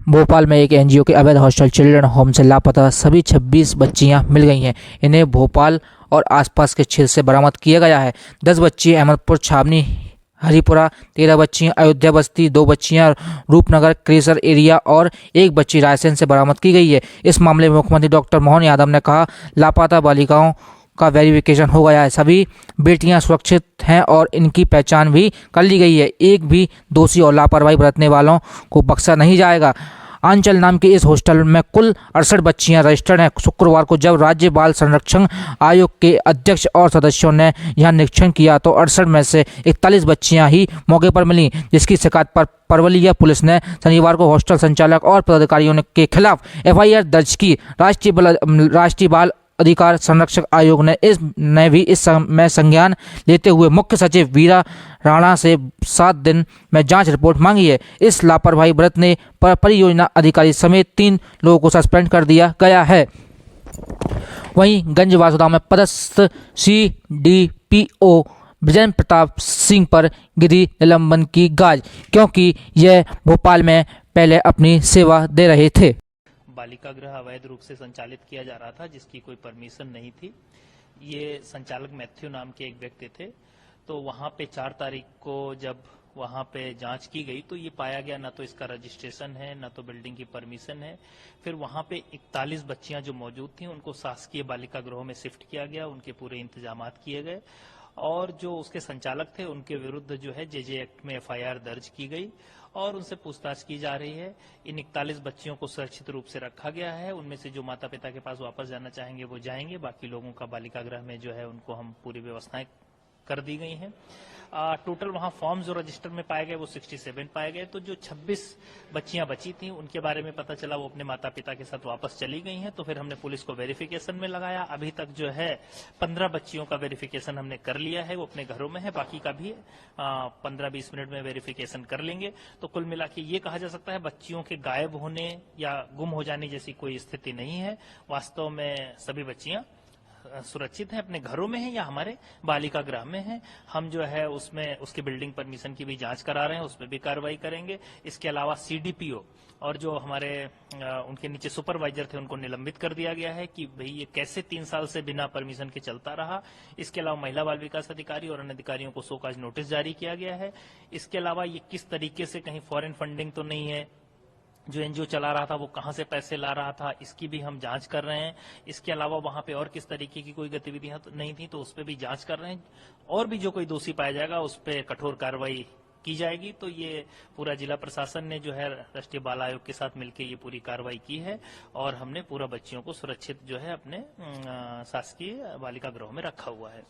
भोपाल में एक एनजीओ के अवैध हॉस्टल चिल्ड्रन होम से लापता सभी 26 बच्चियां मिल गई हैं। इन्हें भोपाल और आसपास के क्षेत्र से बरामद किया गया है। 10 बच्चियां अहमदपुर छावनी हरिपुरा, 13 बच्चियां अयोध्या बस्ती, 2 बच्चियां रूपनगर क्रेसर एरिया और 1 बच्ची रायसेन से बरामद की गई है। इस मामले में मुख्यमंत्री डॉक्टर मोहन यादव ने कहा, लापता बालिकाओं का वेरिफिकेशन हो गया है। सभी बेटियां सुरक्षित हैं और इनकी पहचान भी कर ली गई है। एक भी दोषी और लापरवाही बरतने वालों को बख्शा नहीं जाएगा। आंचल नाम के इस हॉस्टल में कुल 68 बच्चियां रजिस्टर्ड हैं। शुक्रवार को जब राज्य बाल संरक्षण आयोग के अध्यक्ष और सदस्यों ने यहां निरीक्षण किया तो 68 में से 41 बच्चियां ही मौके पर मिली, जिसकी शिकायत पर परवलिया पुलिस ने शनिवार को हॉस्टल संचालक और पदाधिकारियों के खिलाफ एफआईआर दर्ज की। राष्ट्रीय बाल अधिकार संरक्षण आयोग ने भी इस में संज्ञान लेते हुए मुख्य सचिव वीरा राणा से 7 दिन में जांच रिपोर्ट मांगी है। इस लापरवाही बरतने पर परियोजना अधिकारी समेत 3 लोगों को सस्पेंड कर दिया गया है। वहीं गंज वासुदा में पदस्थ CDPO विजय प्रताप सिंह पर गिरी निलंबन की गाज, क्योंकि यह भोपाल में पहले अपनी सेवा दे रहे थे। बालिका गृह अवैध रूप से संचालित किया जा रहा था, जिसकी कोई परमिशन नहीं थी। ये संचालक मैथ्यू नाम के एक व्यक्ति थे। तो वहां पे 4 तारीख को जब वहां पे जांच की गई तो ये पाया गया ना तो इसका रजिस्ट्रेशन है, ना तो बिल्डिंग की परमिशन है। फिर वहां पे 41 बच्चियां जो मौजूद थी उनको शासकीय बालिका गृहों में शिफ्ट किया गया, उनके पूरे इंतजामात किए गए और जो उसके संचालक थे उनके विरुद्ध जो है JJ एक्ट में FIR दर्ज की गई और उनसे पूछताछ की जा रही है। इन 41 बच्चियों को सुरक्षित रूप से रखा गया है। उनमें से जो माता पिता के पास वापस जाना चाहेंगे वो जाएंगे। बाकी लोगों का बालिका गृह में जो है उनको हम पूरी व्यवस्थाएं कर दी गई हैं। टोटल वहां फॉर्म जो रजिस्टर में पाए गए वो 67 पाए गए। तो जो 26 बच्चियां बची थी उनके बारे में पता चला वो अपने माता पिता के साथ वापस चली गई हैं। तो फिर हमने पुलिस को वेरिफिकेशन में लगाया। अभी तक जो है 15 बच्चियों का वेरिफिकेशन हमने कर लिया है, वो अपने घरों में है। बाकी का भी 15-20 मिनट में वेरिफिकेशन कर लेंगे। तो कुल मिला के ये कहा जा सकता है बच्चियों के गायब होने या गुम हो जाने जैसी कोई स्थिति नहीं है। वास्तव में सभी बच्चियां सुरक्षित हैं, अपने घरों में हैं या हमारे बालिका गृह में हैं। हम जो है उसमें उसकी बिल्डिंग परमिशन की भी जांच करा रहे हैं, उसमें भी कार्रवाई करेंगे। इसके अलावा CDPO और जो हमारे उनके नीचे सुपरवाइजर थे उनको निलंबित कर दिया गया है कि भाई ये कैसे 3 साल से बिना परमिशन के चलता रहा। इसके अलावा महिला बाल विकास अधिकारी और अन्य अधिकारियों को शोकाज नोटिस जारी किया गया है। इसके अलावा ये किस तरीके से कहीं फॉरेन फंडिंग तो नहीं है, जो एनजीओ चला रहा था वो कहां से पैसे ला रहा था, इसकी भी हम जांच कर रहे हैं। इसके अलावा वहां पे और किस तरीके की कोई गतिविधियां तो नहीं थी तो उस पर भी जांच कर रहे हैं और भी जो कोई दोषी पाया जाएगा उस पर कठोर कार्रवाई की जाएगी। तो ये पूरा जिला प्रशासन ने जो है राष्ट्रीय बाल आयोग के साथ मिलकर ये पूरी कार्रवाई की है और हमने पूरा बच्चियों को सुरक्षित जो है अपने शासकीय बालिका गृह में रखा हुआ है।